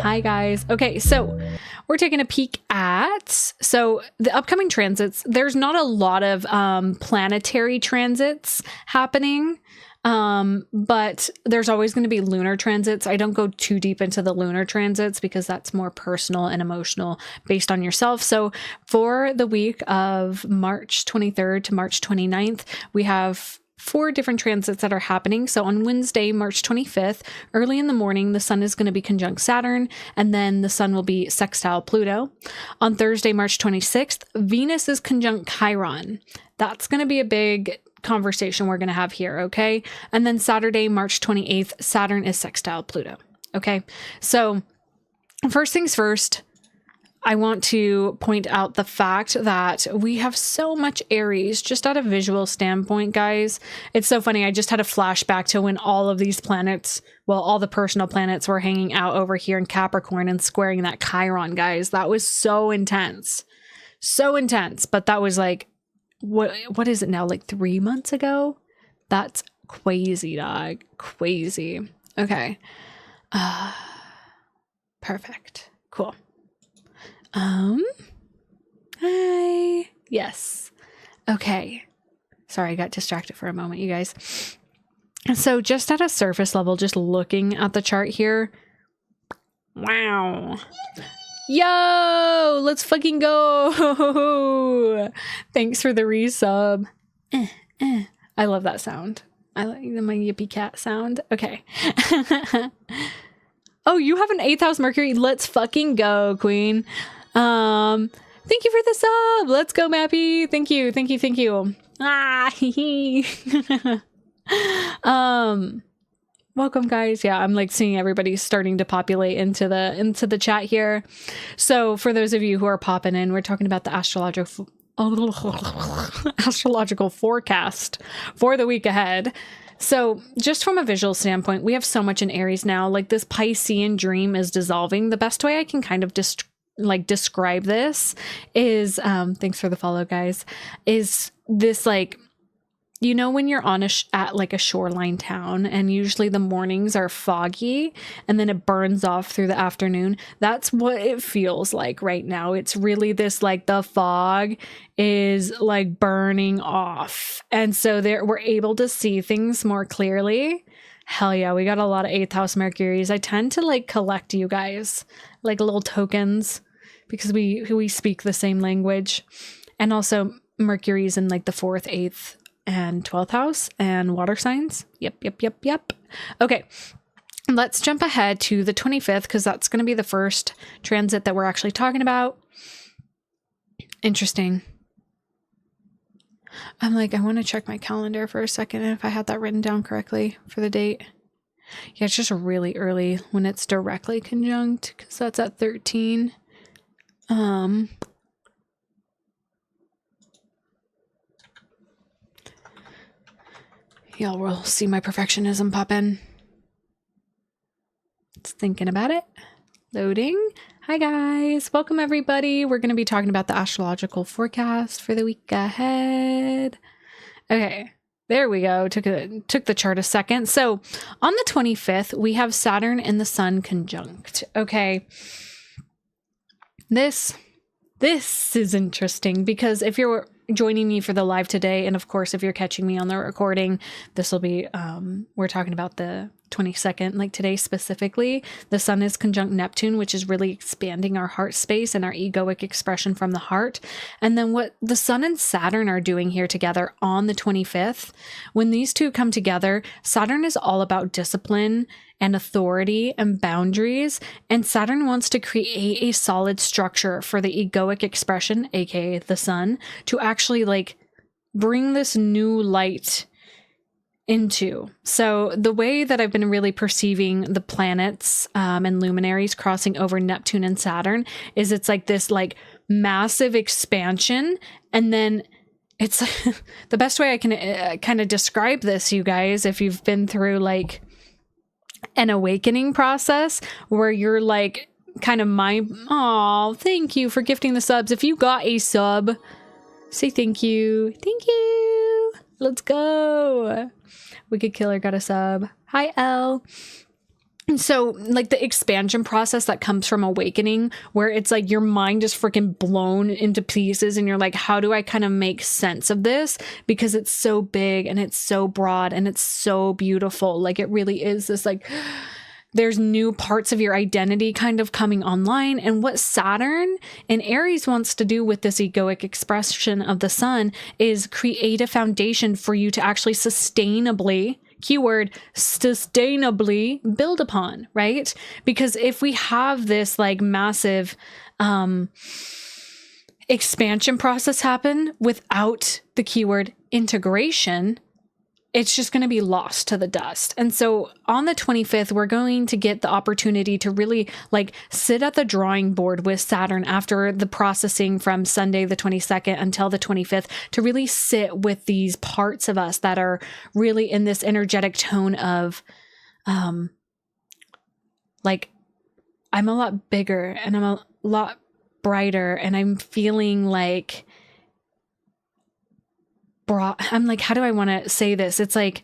Hi guys. Okay, so we're taking a peek at the upcoming transits. There's not a lot of planetary transits happening, but there's always going to be lunar transits. I don't go too deep into the lunar transits because that's more personal and emotional based on yourself. So for the week of March 23rd to March 29th, we have 4 different transits that are happening. So on Wednesday, March 25th, early in the morning, the sun is going to be conjunct Saturn, and then the sun will be sextile Pluto. On Thursday, March 26th, Venus is conjunct Chiron. That's going to be a big conversation we're going to have here, okay? And then Saturday, March 28th, Saturn is sextile Pluto, okay? So first things first, I want to point out the fact that we have so much Aries just at a visual standpoint, guys. It's so funny. I just had a flashback to when all of these planets, well, all the personal planets were hanging out over here in Capricorn and squaring that Chiron, guys. That was so intense. So intense. But that was like, what is it now? Like 3 months ago? That's crazy, dog. Crazy. Okay. Perfect. Cool. Hi. Yes. Okay. Sorry, I got distracted for a moment, you guys. So just at a surface level, just looking at the chart here. Wow. Yo, let's fucking go. Thanks for the resub. I love that sound. I like my yippee cat sound. Okay. Oh, you have an 8th house Mercury. Let's fucking go, queen. Thank you for the sub. Let's go, Mappy. Thank you. Thank you. Thank you. Welcome, guys. Yeah, I'm like seeing everybody starting to populate into the chat here. So for those of you who are popping in, we're talking about the astrological forecast for the week ahead. So just from a visual standpoint, we have so much in Aries now. Like this Piscean dream is dissolving. The best way I can kind of describe this is, thanks for the follow, guys, is this like, you know, when you're on at like a shoreline town and usually the mornings are foggy and then it burns off through the afternoon. That's what it feels like right now. It's really this, like the fog is like burning off. And so we're able to see things more clearly. Hell yeah. We got a lot of 8th house Mercuries. I tend to like collect you guys like little tokens because we speak the same language. And also Mercury's in like the 4th, 8th, and 12th house and water signs. Yep. Okay, let's jump ahead to the 25th because that's going to be the first transit that we're actually talking about. Interesting. I'm like, I want to check my calendar for a second if I had that written down correctly for the date. Yeah, it's just really early when it's directly conjunct because that's at 13. Y'all will see my perfectionism pop in. It's thinking about it. Loading. Hi guys. Welcome everybody. We're going to be talking about the astrological forecast for the week ahead. Okay. There we go. Took the chart a second. So on the 25th, we have Saturn and the Sun conjunct. Okay. This is interesting because if you're joining me for the live today, and of course if you're catching me on the recording, this will be we're talking about the 22nd, like today specifically. The sun is conjunct Neptune, which is really expanding our heart space and our egoic expression from the heart. And then what the sun and Saturn are doing here together on the 25th, when these two come together, Saturn is all about discipline and authority and boundaries, and Saturn wants to create a solid structure for the egoic expression, aka the sun, to actually like bring this new light into. So the way that I've been really perceiving the planets and luminaries crossing over Neptune and Saturn is it's like this like massive expansion, and then it's the best way I can kind of describe this, you guys, if you've been through like an awakening process where you're like kind of oh, thank you for gifting the subs. If you got a sub, say thank you. Thank you. Let's go. Wicked Killer got a sub. Hi, Elle. So like the expansion process that comes from awakening, where it's like your mind is freaking blown into pieces and you're like, how do I kind of make sense of this? Because it's so big and it's so broad and it's so beautiful. Like it really is this like, there's new parts of your identity kind of coming online. And what Saturn in Aries wants to do with this egoic expression of the sun is create a foundation for you to actually sustainably, keyword, sustainably build upon, right? Because if we have this like massive expansion process happen without the keyword integration, it's just going to be lost to the dust. And so on the 25th, we're going to get the opportunity to really like sit at the drawing board with Saturn after the processing from Sunday, the 22nd until the 25th, to really sit with these parts of us that are really in this energetic tone of, like, I'm a lot bigger and I'm a lot brighter and I'm feeling like, I'm like, how do I want to say this? It's like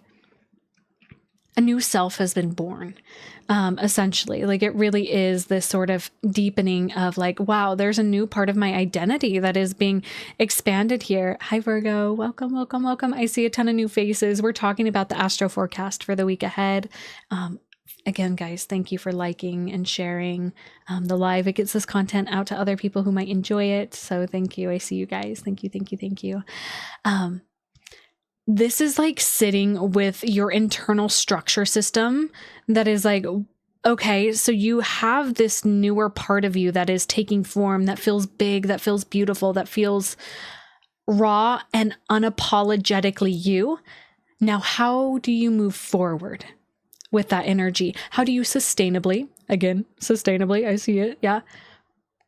a new self has been born, essentially. Like it really is this sort of deepening of like, wow, there's a new part of my identity that is being expanded here. Hi, Virgo. Welcome, welcome, welcome. I see a ton of new faces. We're talking about the astro forecast for the week ahead. Again, guys, thank you for liking and sharing the live. It gets this content out to other people who might enjoy it. So thank you. I see you guys. Thank you, thank you, thank you. This is like sitting with your internal structure system that is like, okay, so you have this newer part of you that is taking form, that feels big, that feels beautiful, that feels raw and unapologetically you. Now, how do you move forward with that energy? How do you sustainably, again, sustainably, I see it, yeah,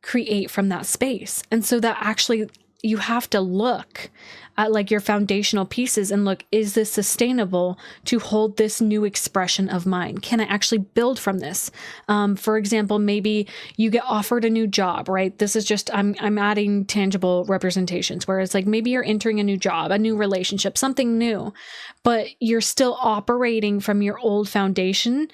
create from that space? And so that actually, you have to look at like your foundational pieces and look, is this sustainable to hold this new expression of mine? Can I actually build from this? For example, maybe you get offered a new job, right? This is just, I'm adding tangible representations, whereas like maybe you're entering a new job, a new relationship, something new, but you're still operating from your old foundation.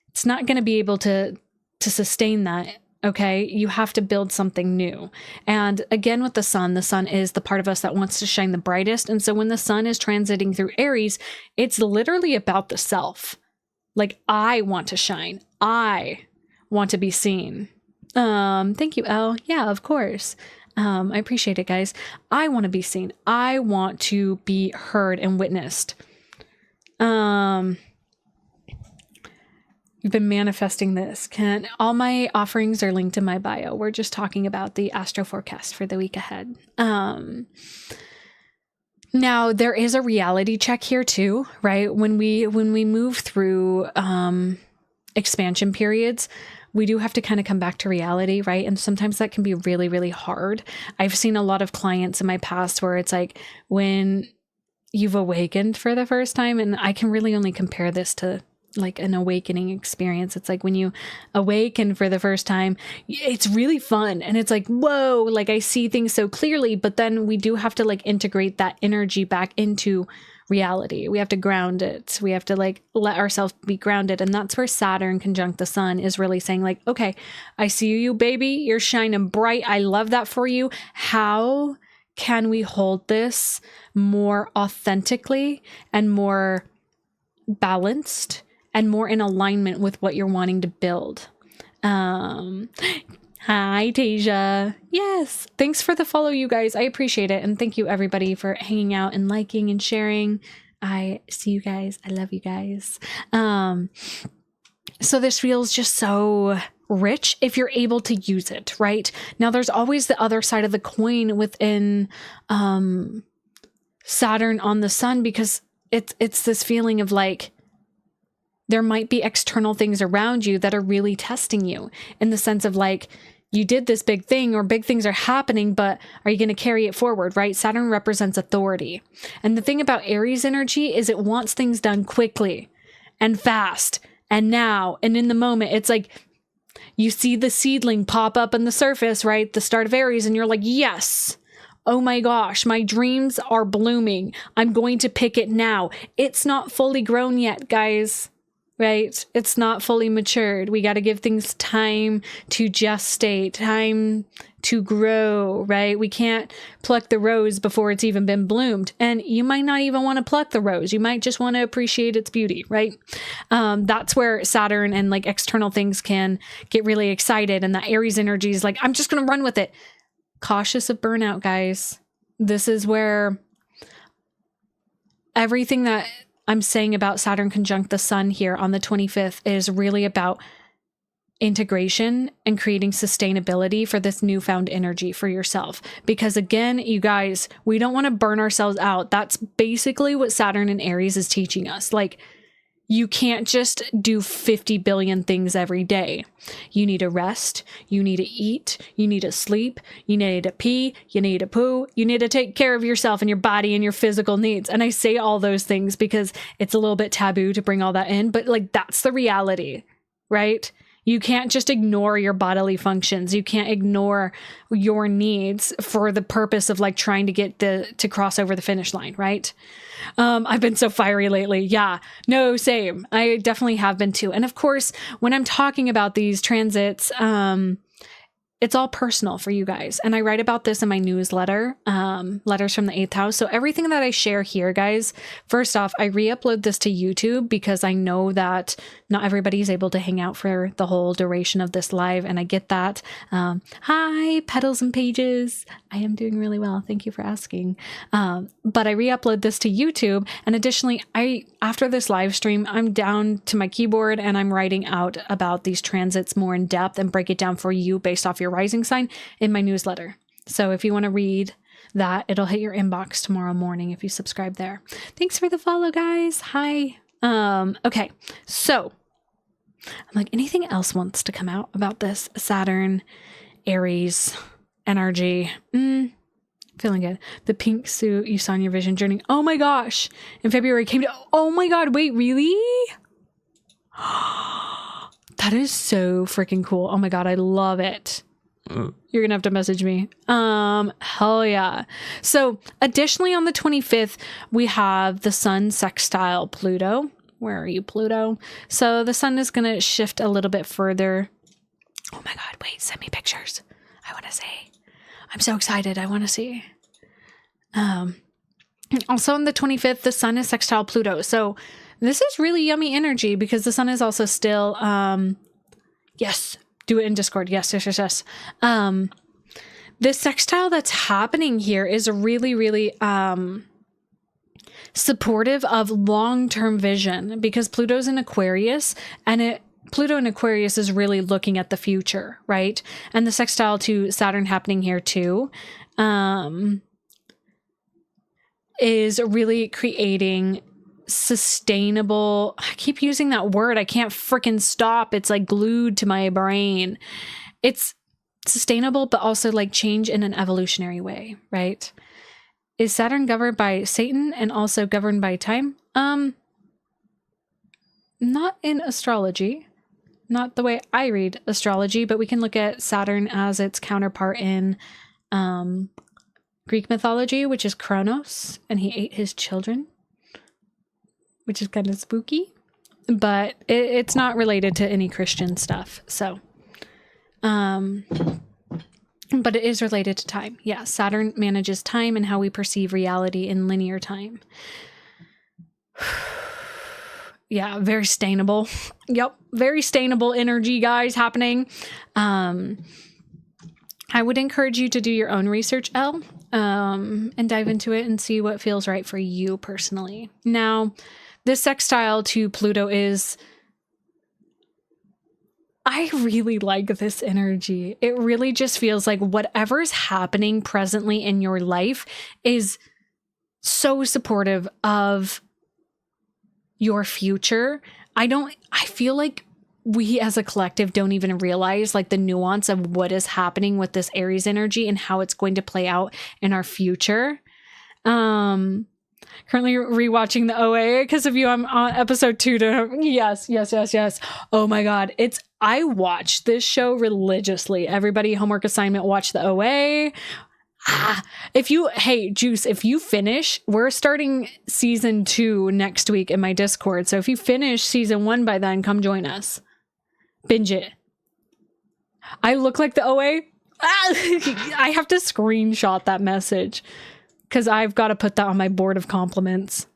It's not going to be able to sustain that. Okay, you have to build something new. And again, with the sun is the part of us that wants to shine the brightest. And so when the sun is transiting through Aries, it's literally about the self. Like, I want to shine. I want to be seen. Thank you, Elle. Yeah, of course. I appreciate it, guys. I want to be seen. I want to be heard and witnessed. You've been manifesting this. All my offerings are linked in my bio. We're just talking about the astro forecast for the week ahead. Now there is a reality check here too, right? When we move through expansion periods, we do have to kind of come back to reality, right? And sometimes that can be really, really hard. I've seen a lot of clients in my past where it's like when you've awakened for the first time, and I can really only compare this to like an awakening experience. It's like when you awaken for the first time, it's really fun. And it's like, whoa, like I see things so clearly, but then we do have to like integrate that energy back into reality. We have to ground it. We have to like let ourselves be grounded. And that's where Saturn conjunct the sun is really saying like, okay, I see you, baby. You're shining bright. I love that for you. How can we hold this more authentically and more balanced and more in alignment with what you're wanting to build? Hi, Tasia. Yes. Thanks for the follow, you guys. I appreciate it. And thank you everybody for hanging out and liking and sharing. I see you guys. I love you guys. So this feels just so rich if you're able to use it, right? Now there's always the other side of the coin within Saturn on the sun, because it's this feeling of like, there might be external things around you that are really testing you, in the sense of like, you did this big thing or big things are happening, but are you going to carry it forward, right? Saturn represents authority. And the thing about Aries energy is it wants things done quickly and fast and now and in the moment. It's like you see the seedling pop up on the surface, right? The start of Aries, and you're like, yes. Oh my gosh, my dreams are blooming. I'm going to pick it now. It's not fully grown yet, guys. right? It's not fully matured. We got to give things time to gestate, time to grow, right? We can't pluck the rose before it's even been bloomed. And you might not even want to pluck the rose. You might just want to appreciate its beauty, right? That's where Saturn and like external things can get really excited. And that Aries energy is like, I'm just going to run with it. Cautious of burnout, guys. This is where everything that I'm saying about Saturn conjunct the sun here on the 25th is really about integration and creating sustainability for this newfound energy for yourself. Because again, you guys, we don't want to burn ourselves out. That's basically what Saturn and Aries is teaching us. Like, you can't just do 50 billion things every day. You need to rest. You need to eat. You need to sleep. You need to pee. You need to poo. You need to take care of yourself and your body and your physical needs. And I say all those things because it's a little bit taboo to bring all that in, but like, that's the reality, right? You can't just ignore your bodily functions. You can't ignore your needs for the purpose of like trying to get to cross over the finish line, right? I've been so fiery lately. Yeah, no, same. I definitely have been too. And of course, when I'm talking about these transits, it's all personal for you guys. And I write about this in my newsletter, Letters from the 8th House. So everything that I share here, guys, first off, I re-upload this to YouTube because I know that not everybody's able to hang out for the whole duration of this live. And I get that. Hi, Petals and Pages. I am doing really well. Thank you for asking. But I re-upload this to YouTube. And additionally, after this live stream, I'm down to my keyboard and I'm writing out about these transits more in depth and break it down for you based off your rising sign in my newsletter. So if you want to read that, it'll hit your inbox tomorrow morning if you subscribe there. Thanks for the follow, guys. Hi. Okay. So I'm like, anything else wants to come out about this Saturn, Aries energy? Feeling good. The pink suit you saw in your vision journey. Oh my gosh. In February came to, oh my God. Wait, really? That is so freaking cool. Oh my God. I love it. You're going to have to message me. Hell yeah. So additionally on the 25th, we have the sun sextile Pluto. Where are you, Pluto? So the sun is going to shift a little bit further. Oh my God. Wait, send me pictures. I want to see. I'm so excited. I want to see. Also on the 25th, the sun is sextile Pluto. So this is really yummy energy because the sun is also still, yes, do it in Discord. Yes. This sextile that's happening here is really, really, supportive of long-term vision because Pluto's in Aquarius and Pluto in Aquarius is really looking at the future, right? And the sextile to Saturn happening here too, is really creating sustainable, I keep using that word. I can't freaking stop. It's like glued to my brain. It's sustainable, but also like change in an evolutionary way, right? Is Saturn governed by Satan and also governed by time? Not in astrology, not the way I read astrology, but we can look at Saturn as its counterpart in Greek mythology, which is Kronos, and he ate his children, which is kind of spooky, but it's not related to any Christian stuff. So, but it is related to time. Yeah, Saturn manages time and how we perceive reality in linear time. Yeah, very stainable. Yep, very stainable energy, guys, happening. I would encourage you to do your own research, Elle, and dive into it and see what feels right for you personally. Now, this sextile to Pluto is... I really like this energy. It really just feels like whatever's happening presently in your life is so supportive of your future. I feel like we as a collective don't even realize like the nuance of what is happening with this Aries energy and how it's going to play out in our future. Currently rewatching the OA because of you. I'm on episode 2 to yes. Oh my God. I watch this show religiously. Everybody, homework assignment, watch the OA. Hey, Juice, if you finish, we're starting season 2 next week in my Discord. So if you finish season 1 by then, come join us. Binge it. I look like the OA. I have to screenshot that message because I've got to put that on my board of compliments.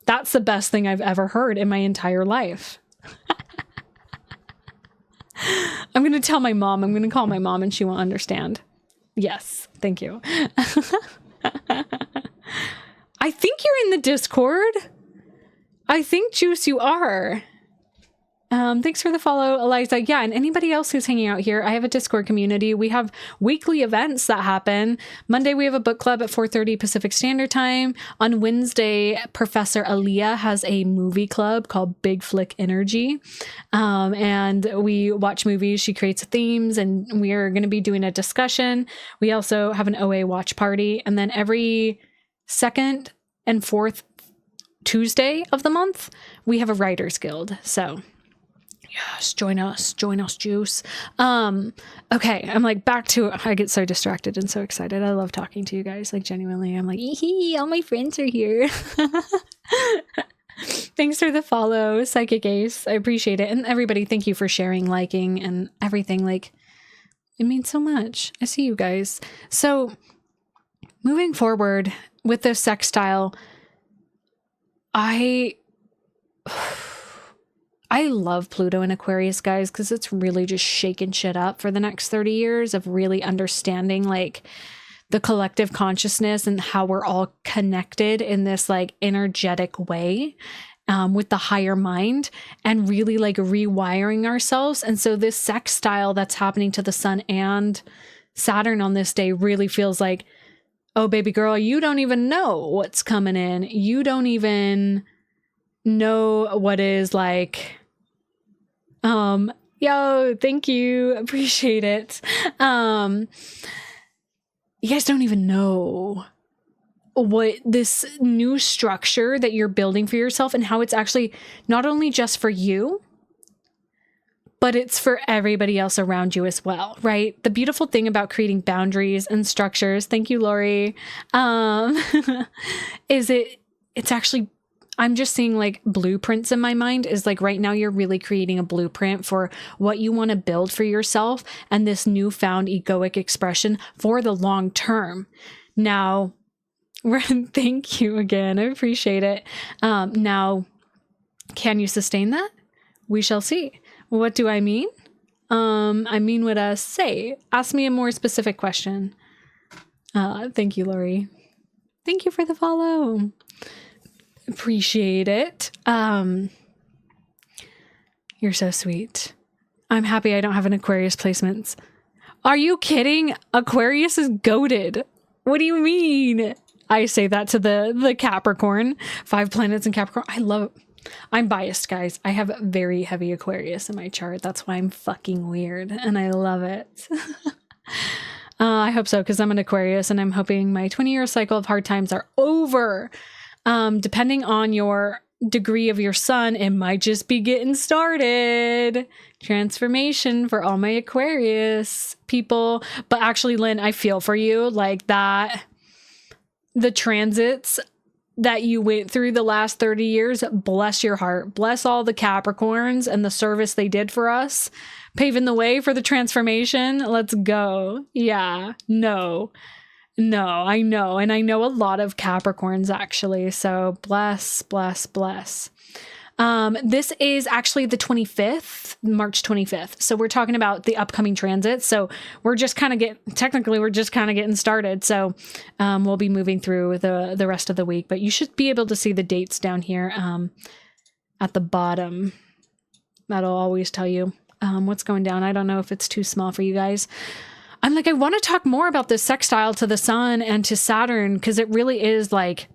That's the best thing I've ever heard in my entire life. I'm going to tell my mom. I'm going to call my mom and she won't understand. Yes, thank you. I think you're in the Discord. I think, Juice, you are. Thanks for the follow, Eliza. Yeah, and anybody else who's hanging out here, I have a Discord community. We have weekly events that happen. Monday, we have a book club at 4:30 Pacific Standard Time. On Wednesday, Professor Aaliyah has a movie club called Big Flick Energy. And we watch movies. She creates themes, and we are going to be doing a discussion. We also have an OA watch party. And then every second and fourth Tuesday of the month, we have a writers guild. So yes, join us, Juice. Okay, I'm like back to, I get so distracted and so excited. I love talking to you guys, like genuinely. I'm like, all my friends are here. Thanks for the follow, Psychic Ace. I appreciate it. And everybody, thank you for sharing, liking, and everything. Like, it means so much. I see you guys. So moving forward with this sextile, I love Pluto in Aquarius, guys, because it's really just shaking shit up for the next 30 years of really understanding like the collective consciousness and how we're all connected in this like energetic way with the higher mind and really like rewiring ourselves. And so this sextile that's happening to the sun and Saturn on this day really feels like, oh, baby girl, you don't even know what's coming in. You don't even know what is like, yo, thank you. Appreciate it. You guys don't even know what this new structure that you're building for yourself and how it's actually not only just for you, but it's for everybody else around you as well, right? The beautiful thing about creating boundaries and structures, thank you, Lori, is it's actually, I'm just seeing like blueprints in my mind is like right now you're really creating a blueprint for what you want to build for yourself and this newfound egoic expression for the long term. Now, thank you again. I appreciate it. Now, can you sustain that? We shall see. What do I mean? I mean what I say. Ask me a more specific question. Thank you, Lori. Thank you for the follow. Appreciate it. You're so sweet. I'm happy I don't have an Aquarius placements. Are you kidding? Aquarius is goated. What do you mean? I say that to the Capricorn. 5 planets in Capricorn. I love it. I'm biased, guys. I have very heavy Aquarius in my chart. That's why I'm fucking weird. And I love it. I hope so, because I'm an Aquarius and I'm hoping my 20-year cycle of hard times are over. Depending on your degree of your sun, it might just be getting started. Transformation for all my Aquarius people. But actually, Lynn, I feel for you like that. The transits that you went through the last 30 years, bless your heart. Bless all the Capricorns and the service they did for us, paving the way for the transformation. Let's go. Yeah, no, I know. And I know a lot of Capricorns actually. So bless. This is actually the 25th, March 25th. So we're talking about the upcoming transits. So we're just kind of getting started. So we'll be moving through the rest of the week, but you should be able to see the dates down here at the bottom. That'll always tell you what's going down. I don't know if it's too small for you guys. I'm like, I want to talk more about this sextile to the sun and to Saturn because it really is like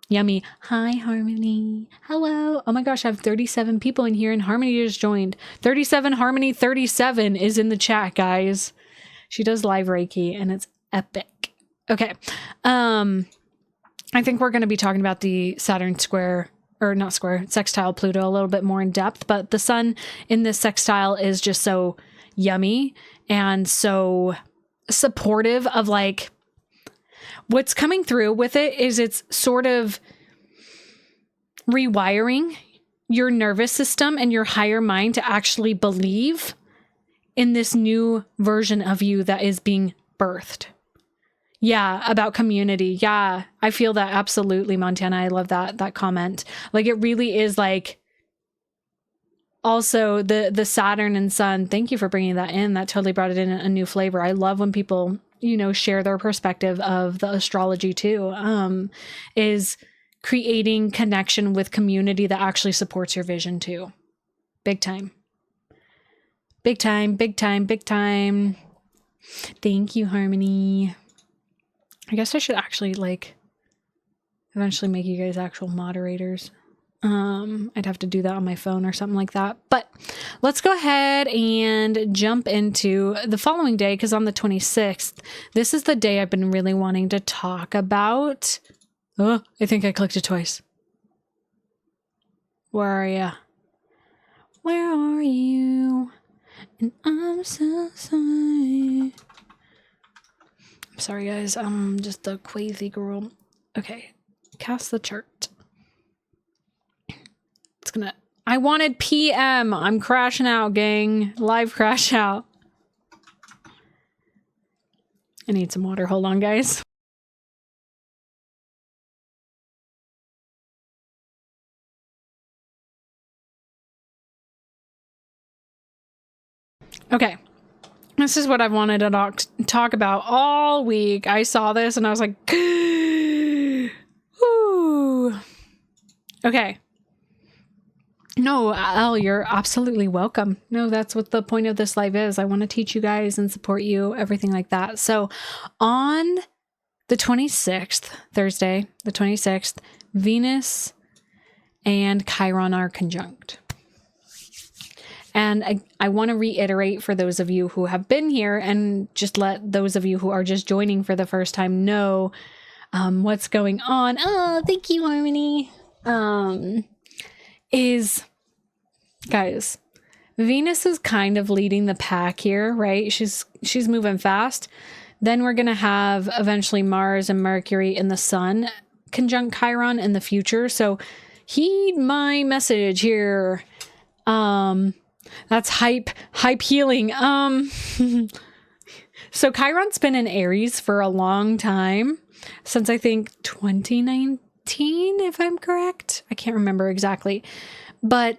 yummy. Hi, Harmony. Hello. Oh my gosh, I have 37 people in here and Harmony just joined. 37 Harmony 37 is in the chat, guys. She does live Reiki and it's epic. Okay. I think we're going to be talking about the Saturn square, or not square, sextile Pluto a little bit more in depth, but the sun in this sextile is just so yummy and so supportive of like what's coming through with it is it's sort of rewiring your nervous system and your higher mind to actually believe in this new version of you that is being birthed. Yeah, about community. Yeah, I feel that absolutely, Montana. I love that comment. Like, it really is like, also the Saturn and Sun. Thank you for bringing that in. That totally brought it in a new flavor. I love when people, you know, share their perspective of the astrology too. Is creating connection with community that actually supports your vision too. Big time. Big time, big time, big time. Thank you, Harmony. I guess I should actually like eventually make you guys actual moderators. I'd have to do that on my phone or something like that. But let's go ahead and jump into the following day, because on the 26th, this is the day I've been really wanting to talk about. Oh, I think I clicked it twice. Where are you? Where are you? And I'm so sorry. I'm sorry, guys. I'm just a crazy girl. Okay. Cast the chart. It's gonna... I wanted PM. I'm crashing out, gang. Live crash out. I need some water. Hold on, guys. Okay. This is what I've wanted to talk about all week. I saw this and I was like, ooh. Okay. No, Al, you're absolutely welcome. No, that's what the point of this live is. I want to teach you guys and support you, everything like that. So on the 26th, Thursday, the 26th, Venus and Chiron are conjunct. And I want to reiterate for those of you who have been here, and just let those of you who are just joining for the first time know what's going on. Oh, thank you, Harmony. Guys, Venus is kind of leading the pack here, right? She's moving fast. Then we're going to have eventually Mars and Mercury and the Sun conjunct Chiron in the future. So heed my message here. That's hype healing. So Chiron's been in Aries for a long time, since I think 2019, if I'm correct. I can't remember exactly, but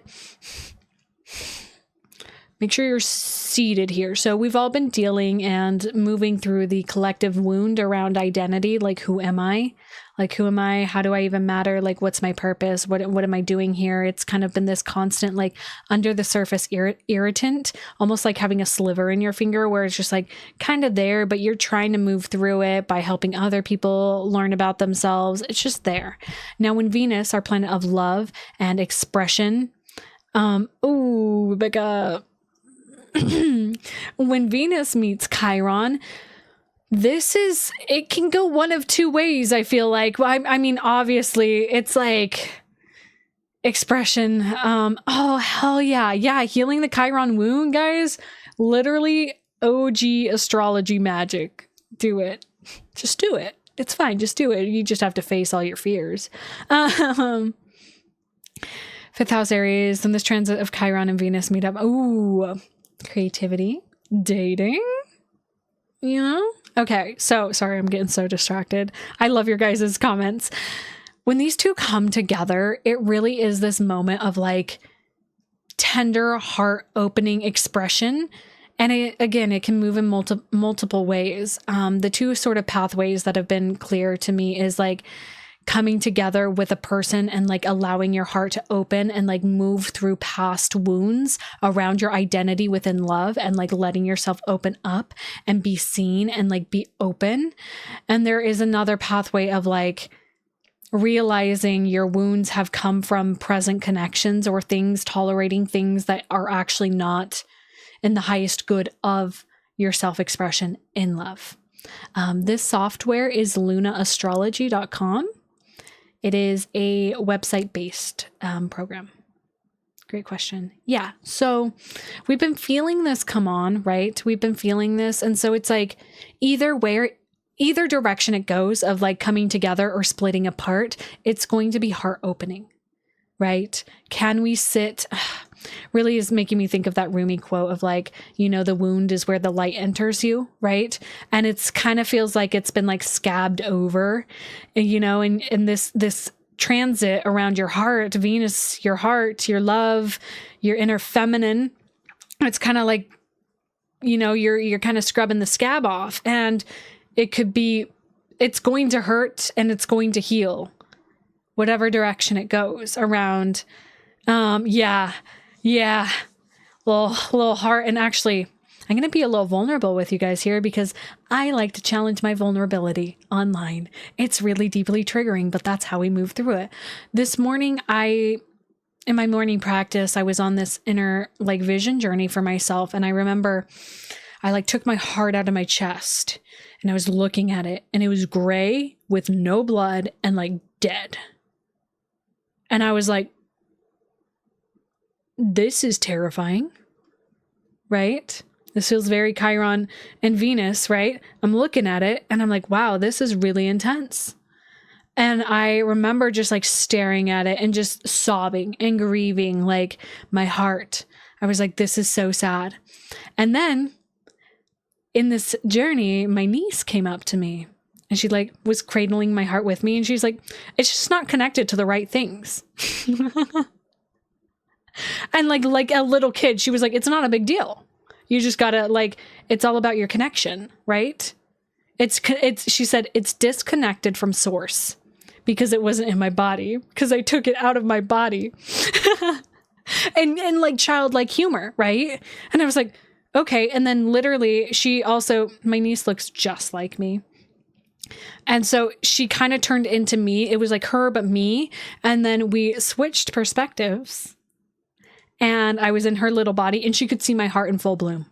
make sure you're seated here. So we've all been dealing and moving through the collective wound around identity. Like, who am I? Like, who am I? How do I even matter? Like, what's my purpose? What am I doing here? It's kind of been this constant, like, under the surface irritant, almost like having a sliver in your finger where it's just like kind of there, but you're trying to move through it by helping other people learn about themselves. It's just there. Now, when Venus, our planet of love and expression, ooh, Rebecca, when Venus meets Chiron, it can go one of two ways, I feel like. I mean, obviously, it's like expression. Oh, hell yeah. Yeah, healing the Chiron wound, guys. Literally OG astrology magic. Do it. Just do it. It's fine. Just do it. You just have to face all your fears. Fifth house Aries, and this transit of Chiron and Venus meet up. Ooh, creativity, dating, you know? Okay, so sorry, I'm getting so distracted. I love your guys' comments. When these two come together, it really is this moment of like tender, heart opening expression. And it can move in multiple ways. The two sort of pathways that have been clear to me is like coming together with a person and like allowing your heart to open and like move through past wounds around your identity within love, and like letting yourself open up and be seen and like be open. And there is another pathway of like realizing your wounds have come from present connections or things, tolerating things that are actually not in the highest good of your self-expression in love. This software is lunaastrology.com. It is a website-based program. Great question. Yeah. So we've been feeling this come on, right? We've been feeling this. And so it's like either direction it goes of like coming together or splitting apart, it's going to be heart opening, right? Can we sit? Really is making me think of that Rumi quote of like, the wound is where the light enters you, right? And it's kind of feels like it's been like scabbed over, and this transit around your heart, Venus, your heart, your love, your inner feminine. It's kind of like, you're kind of scrubbing the scab off, and it's going to hurt and it's going to heal, whatever direction it goes around. Yeah. Little heart. And actually, I'm going to be a little vulnerable with you guys here because I like to challenge my vulnerability online. It's really deeply triggering, but that's how we move through it. This morning, in my morning practice, I was on this inner like vision journey for myself. And I remember I like took my heart out of my chest and I was looking at it, and it was gray with no blood and like dead. And I was like, this is terrifying, right? This feels very Chiron and Venus, right? I'm looking at it and I'm like, wow, this is really intense. And I remember just like staring at it and just sobbing and grieving like my heart. I was like, this is so sad. And then in this journey, my niece came up to me and she like was cradling my heart with me. And she's like, it's just not connected to the right things. And like a little kid, she was like, it's not a big deal. You just gotta like, it's all about your connection, right? She said, it's disconnected from source because it wasn't in my body, because I took it out of my body. and like childlike humor, right? And I was like, okay. And then literally my niece looks just like me. And so she kind of turned into me. It was like her, but me. And then we switched perspectives. And I was in her little body and she could see my heart in full bloom.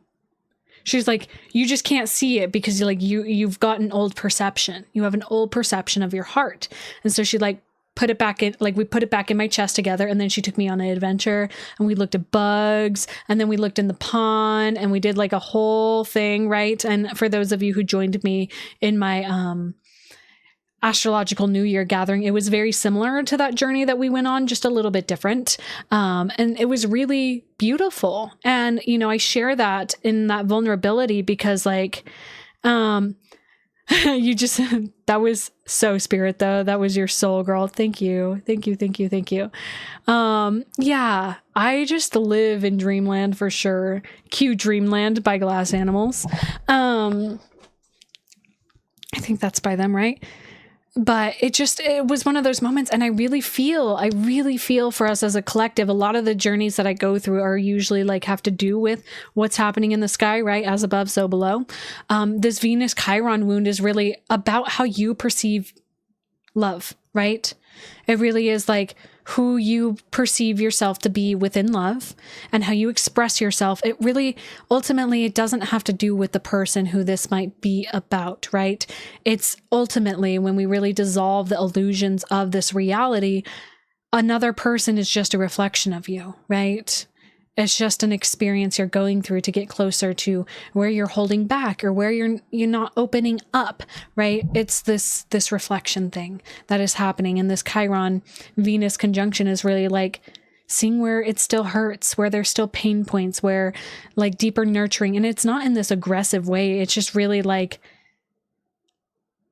She's like, you just can't see it because you've got an old perception. You have an old perception of your heart. And so she like put it back in, like we put it back in my chest together. And then she took me on an adventure and we looked at bugs, and then we looked in the pond and we did like a whole thing. Right. And for those of you who joined me in my, astrological New Year gathering, it was very similar to that journey that we went on, just a little bit different. And it was really beautiful. And, I share that in that vulnerability because like, that was so spirit though. That was your soul, girl. Thank you. Yeah, I just live in dreamland for sure. Cue Dreamland by Glass Animals. I think that's by them, right? But it was one of those moments. And I really feel for us as a collective. A lot of the journeys that I go through are usually like have to do with what's happening in the sky, right? As above, so below. This Venus Chiron wound is really about how you perceive love, right? It really is like who you perceive yourself to be within love and how you express yourself. It really, ultimately, it doesn't have to do with the person who this might be about, right? It's ultimately when we really dissolve the illusions of this reality, another person is just a reflection of you, right? It's just an experience you're going through to get closer to where you're holding back or where you're not opening up, right? It's this reflection thing that is happening. And this Chiron Venus conjunction is really like seeing where it still hurts, where there's still pain points, where like deeper nurturing. And it's not in this aggressive way. It's just really like,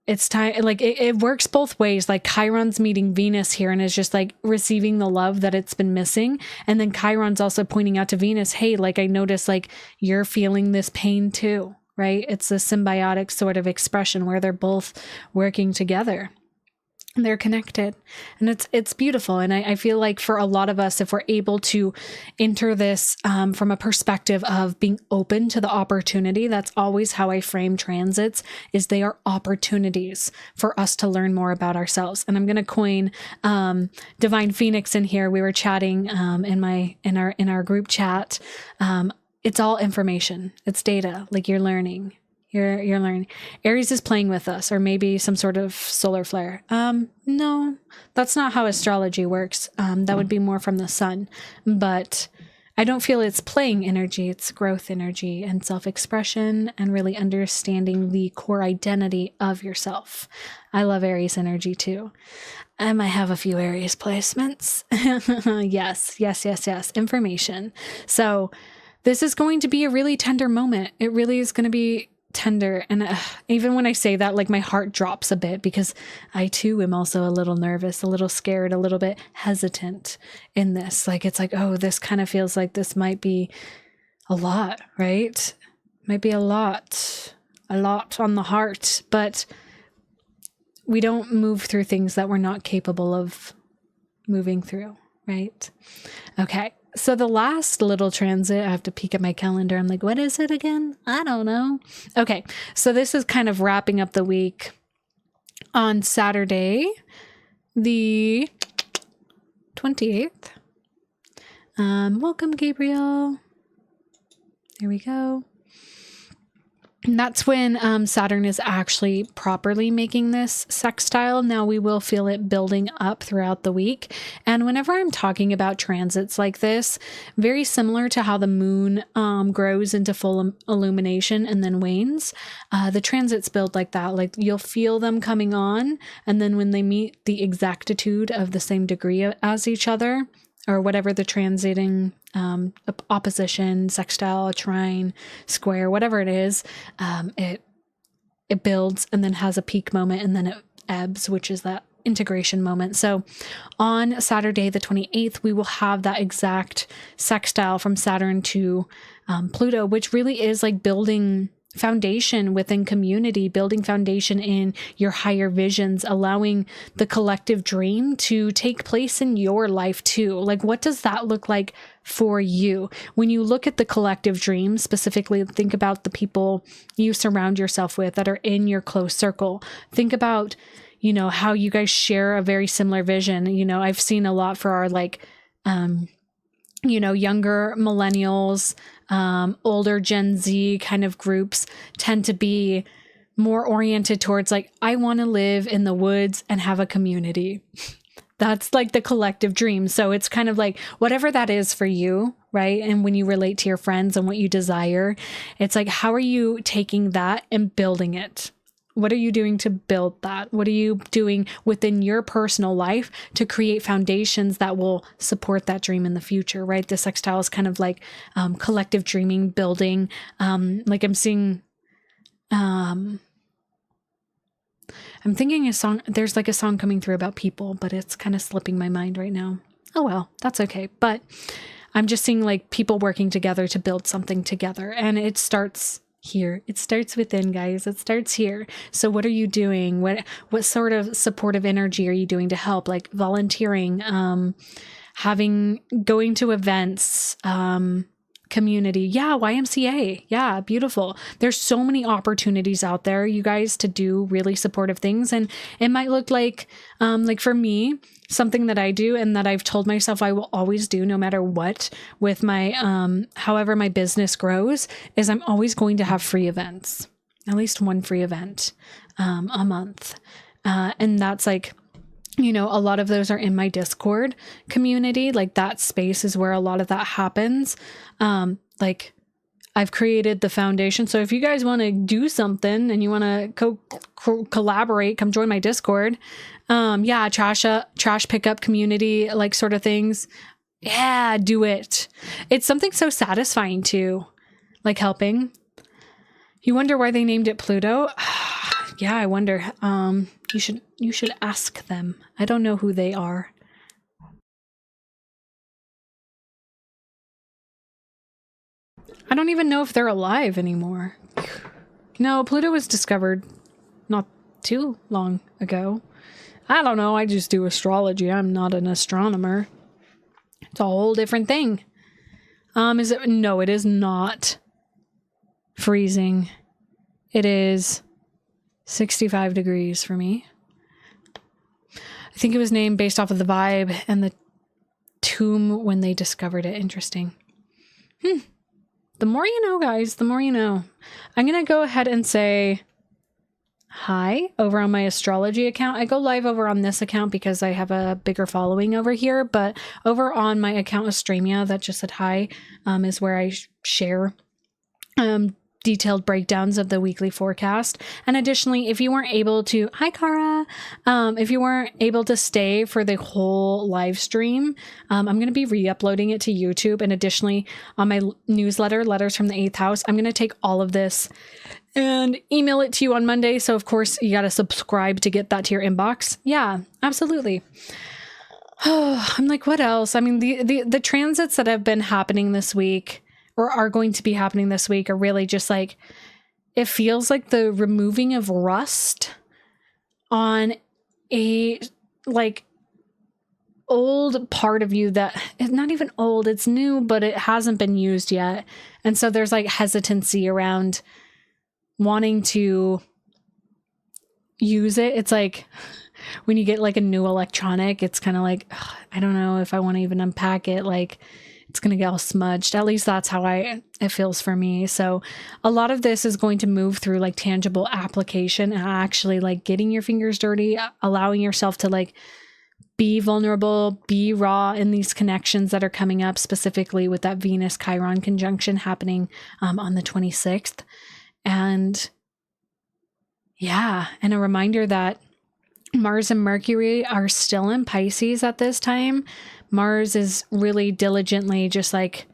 it's time, like it works both ways. Like Chiron's meeting Venus here and is just like receiving the love that it's been missing. And then Chiron's also pointing out to Venus, hey, like I noticed like you're feeling this pain too, right? It's a symbiotic sort of expression where they're both working together. They're connected, and it's beautiful. And I feel like for a lot of us, if we're able to enter this from a perspective of being open to the opportunity, that's always how I frame transits, is they are opportunities for us to learn more about ourselves. And I'm going to coin Divine Phoenix in here. We were chatting in our group chat. It's all information. It's data, like you're learning. You're learning. Aries is playing with us, or maybe some sort of solar flare. No, that's not how astrology works. That would be more from the sun, but I don't feel it's playing energy. It's growth energy and self-expression and really understanding the core identity of yourself. I love Aries energy too. I might have a few Aries placements. Yes. Information. So this is going to be a really tender moment. It really is going to be tender. And even when I say that, like my heart drops a bit because I too am also a little nervous, a little scared, a little bit hesitant in this. Like, it's like, oh, this kind of feels like this might be a lot, right? Might be a lot on the heart, but we don't move through things that we're not capable of moving through, right? Okay. So the last little transit, I have to peek at my calendar. I'm like, what is it again? I don't know. Okay. So this is kind of wrapping up the week on Saturday, the 28th. Welcome, Gabriel. There we go. And that's when Saturn is actually properly making this sextile. Now we will feel it building up throughout the week. And whenever I'm talking about transits like this, very similar to how the moon grows into full illumination and then wanes, the transits build like that. Like you'll feel them coming on, and then when they meet the exactitude of the same degree as each other, or whatever the transiting opposition, sextile, trine, square, whatever it is, it builds and then has a peak moment, and then it ebbs, which is that integration moment. So on Saturday, the 28th, we will have that exact sextile from Saturn to Pluto, which really is like building foundation within community, building foundation in your higher visions, allowing the collective dream to take place in your life too. Like, what does that look like for you? When you look at the collective dream, specifically think about the people you surround yourself with that are in your close circle. Think about, you know, how you guys share a very similar vision. You know, I've seen a lot for our younger millennials, older Gen Z kind of groups tend to be more oriented towards like, I want to live in the woods and have a community. That's like the collective dream. So it's kind of like whatever that is for you, right? And when you relate to your friends and what you desire, it's like, how are you taking that and building it? What are you doing to build that? What are you doing within your personal life to create foundations that will support that dream in the future, right? The sextile is kind of like collective dreaming, building. Like I'm seeing, I'm thinking a song, there's like a song coming through about people, but it's kind of slipping my mind right now. Oh, well, that's okay. But I'm just seeing like people working together to build something together. And it starts here. It starts within, guys. It starts here. So what are you doing? What sort of supportive energy are you doing to help? Like volunteering, going to events, community. Yeah. YMCA. Yeah. Beautiful. There's so many opportunities out there, you guys, to do really supportive things. And it might look like for me, something that I do and that I've told myself I will always do no matter what with my, however my business grows, is I'm always going to have free events, at least one free event, a month. And that's like, you know, a lot of those are in my Discord community. Like that space is where a lot of that happens. Like I've created the foundation. So if you guys want to do something and you want to collaborate, come join my Discord. Trash pickup community, like sort of things. Yeah, do it. It's something so satisfying too, like helping. You wonder why they named it Pluto? Yeah, I wonder. You should ask them. I don't know who they are. I don't even know if they're alive anymore. No, Pluto was discovered not too long ago. I don't know. I just do astrology. I'm not an astronomer. It's a whole different thing. Is it? No, it is not freezing. It is 65 degrees for me. I think it was named based off of the vibe and the tomb when they discovered it. Interesting. The more you know, guys, the more you know. I'm going to go ahead and say hi over on my astrology account. I go live over on this account because I have a bigger following over here, but over on my account Astremia that just said hi is where I share detailed breakdowns of the weekly forecast. And additionally, if you weren't able to, hi Kara, if you weren't able to stay for the whole live stream, I'm going to be re-uploading it to YouTube. And additionally, on my newsletter, Letters from the 8th House, I'm going to take all of this and email it to you on Monday. So of course you got to subscribe to get that to your inbox. Yeah, absolutely. Oh, I'm like, what else? I mean, the transits that have been happening this week or are going to be happening this week are really just like, it feels like the removing of rust on a like old part of you that is not even old, it's new, but it hasn't been used yet. And so there's like hesitancy around wanting to use it. It's like when you get like a new electronic, it's kind of like, ugh, I don't know if I want to even unpack it. Like it's going to get all smudged. At least that's how it feels for me. So a lot of this is going to move through like tangible application and actually like getting your fingers dirty, allowing yourself to like be vulnerable, be raw in these connections that are coming up, specifically with that Venus Chiron conjunction happening on the 26th. And yeah, and a reminder that Mars and Mercury are still in Pisces at this time. Mars is really diligently just like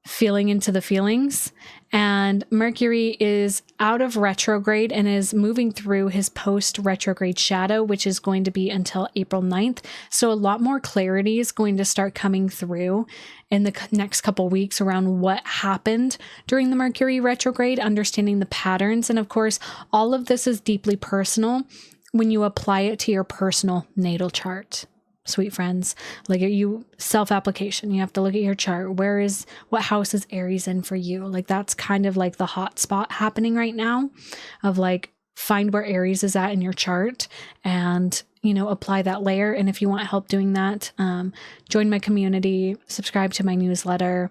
feeling into the feelings, and Mercury is out of retrograde and is moving through his post-retrograde shadow, which is going to be until April 9th. So a lot more clarity is going to start coming through in the next couple weeks around what happened during the Mercury retrograde, understanding the patterns. And of course, all of this is deeply personal when you apply it to your personal natal chart. Sweet friends, like you self-application, you have to look at your chart. What house is Aries in for you? Like that's kind of like the hot spot happening right now of like, find where Aries is at in your chart and, you know, apply that layer. And if you want help doing that, join my community, subscribe to my newsletter,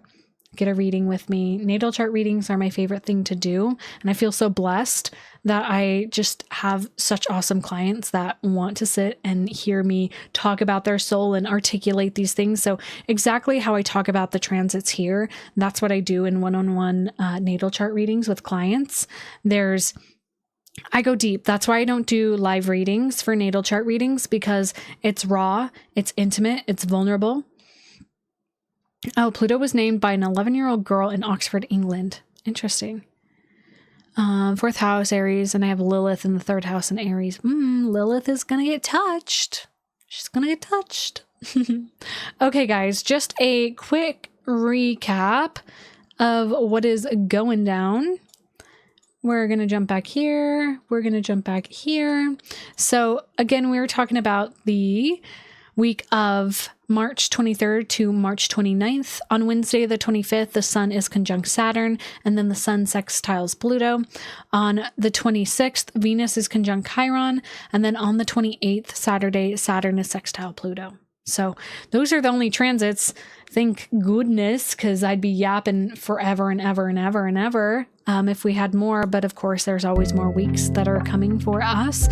get a reading with me. Natal chart readings are my favorite thing to do. And I feel so blessed that I just have such awesome clients that want to sit and hear me talk about their soul and articulate these things. So exactly how I talk about the transits here, that's what I do in one-on-one natal chart readings with clients. I go deep. That's why I don't do live readings for natal chart readings, because it's raw, it's intimate, it's vulnerable. Oh, Pluto was named by an 11-year-old girl in Oxford, England. Interesting. 4th house, Aries, and I have Lilith in the 3rd house in Aries. Lilith is going to get touched. She's going to get touched. Okay, guys, just a quick recap of what is going down. We're going to jump back here. We're going to jump back here. So again, we were talking about the week of March 23rd to March 29th. On Wednesday, the 25th, the sun is conjunct Saturn, and then the sun sextiles Pluto. On the 26th, Venus is conjunct Chiron, and then on the 28th, Saturday, Saturn is sextile Pluto. So those are the only transits. Thank goodness, because I'd be yapping forever and ever and ever and ever if we had more. But of course, there's always more weeks that are coming for us.